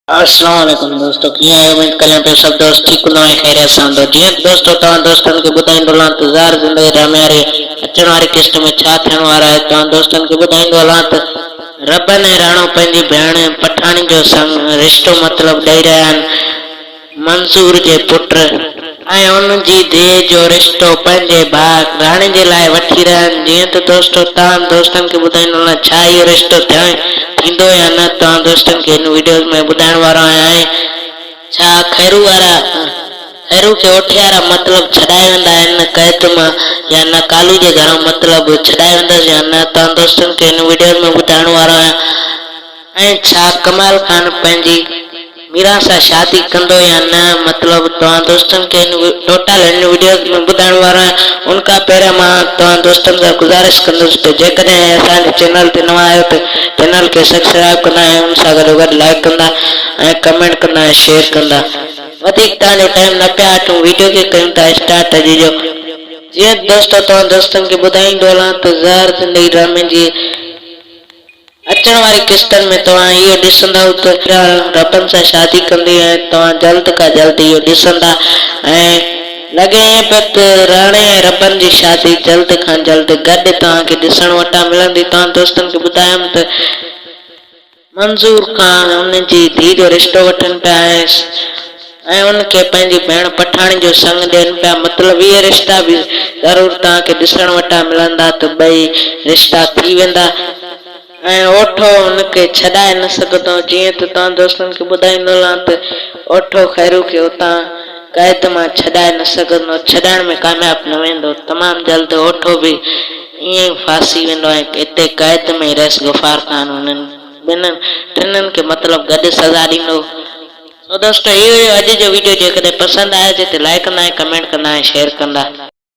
अस्सलाम वालेकुम दोस्तों की उम्मीद करें पे सब दोस्त ठीक न खैरियत सां तो जी दोस्तों तव्हां दोस्तनि खे ॿुधाईंदो हलां त ज़ार ज़िंदगी रामे वारी अचण वारी किस्त में छा थियण वारो आहे। तव्हां दोस्तनि खे ॿुधाईंदो हलां त रबन ऐं राणो पंहिंजी भेण पठाणी जो संग रिश्तो मतिलबु ॾेई रहिया आहिनि मंसूर जे पुट ऐं उन जी धीअ जो रिश्तो पंहिंजे भाउ राणे जे लाइ वठी रहिया आहिनि। जीअं त दोस्तों तव्हां दोस्तनि खे ॿुधाईंदो हलां छा इहो रिश्तो थींदो या न। तव्हां दोस्तनि खे हिन वीडियो में ॿुधाइण वारो आहियां छा खैरू खे ओठे वारा मतिलबु छॾाए वेंदा आहिनि कैद मां या न कालू जे घरां मतिलबु छॾाए वेंदसि या न। तव्हां दोस्तनि खे हिन वीडियो में ॿुधाइण वारो आहियां। ऐं छा कमाल खान पंहिंजी मीरा सां शादी कंदो या न मतिलबु तव्हां दोस्तनि खे टोटल हिन वीडियो में ॿुधाइण वारो आहियां। उन खां पहिरियों मां तव्हां दोस्तनि सां गुज़ारिश कंदुसि त जेकॾहिं असांजे चैनल ते नवां आहियो त चैनल खे सब्सक्राइब कंदा ऐं उन सां गॾोगॾु लाइक कंदा ऐं कमेंट कंदा ऐं शेयर कंदा। वधीक तव्हांजो टाइम न पिया वठूं, वीडियो खे कयूं था स्टार्ट अॼु जो। जीअं दोस्तों तव्हां दोस्तनि खे ॿुधाईंदो हलां त ज़ार ज़िंदगी ड्रामे जी अचण वारी किस्तनि में तव्हां इहो ॾिसंदव त रबन सां शादी कंदी ऐं तव्हां जल्द खां जल्द इहो ॾिसंदा ऐं लॻे पियो त राणे ऐं रबन जी शादी जल्द खां जल्द गॾु तव्हांखे ॾिसण वटां मिलंदी। तव्हां दोस्तनि खे ॿुधायमि त मंसूर खां उन जी धीउ जो रिश्तो वठनि पिया ऐं उनखे पंहिंजी भेण पठाणी जो संग ॾियनि पिया। मतिलबु इहे रिश्ता बि ज़रूरु तव्हांखे ॾिसण वटां मिलंदा त ॿई रिश्ता थी वेंदा ऐं ओठो उनखे छॾाए न सघंदो। जीअं त तव्हां दोस्तनि खे ॿुधाईंदो हलां त ओठो खैरू खे उतां कैद मां छॾाए न सघंदो, छॾाइण में कामयाबु न वेंदो। तमामु जल्द ओठो बि ईअं फासी वेंदो ऐं हिते कैद में रहियसि गफ़ार ख़ान उन्हनि टिन्हिनि खे मतिलबु गॾु सज़ा ॾींदो। तो दोस्तों इहो अॼु जो वीडियो जेकॾहिं पसंदि आयो त लाइक कंदा ऐं कमेंट कंदा ऐं शेयर कंदा।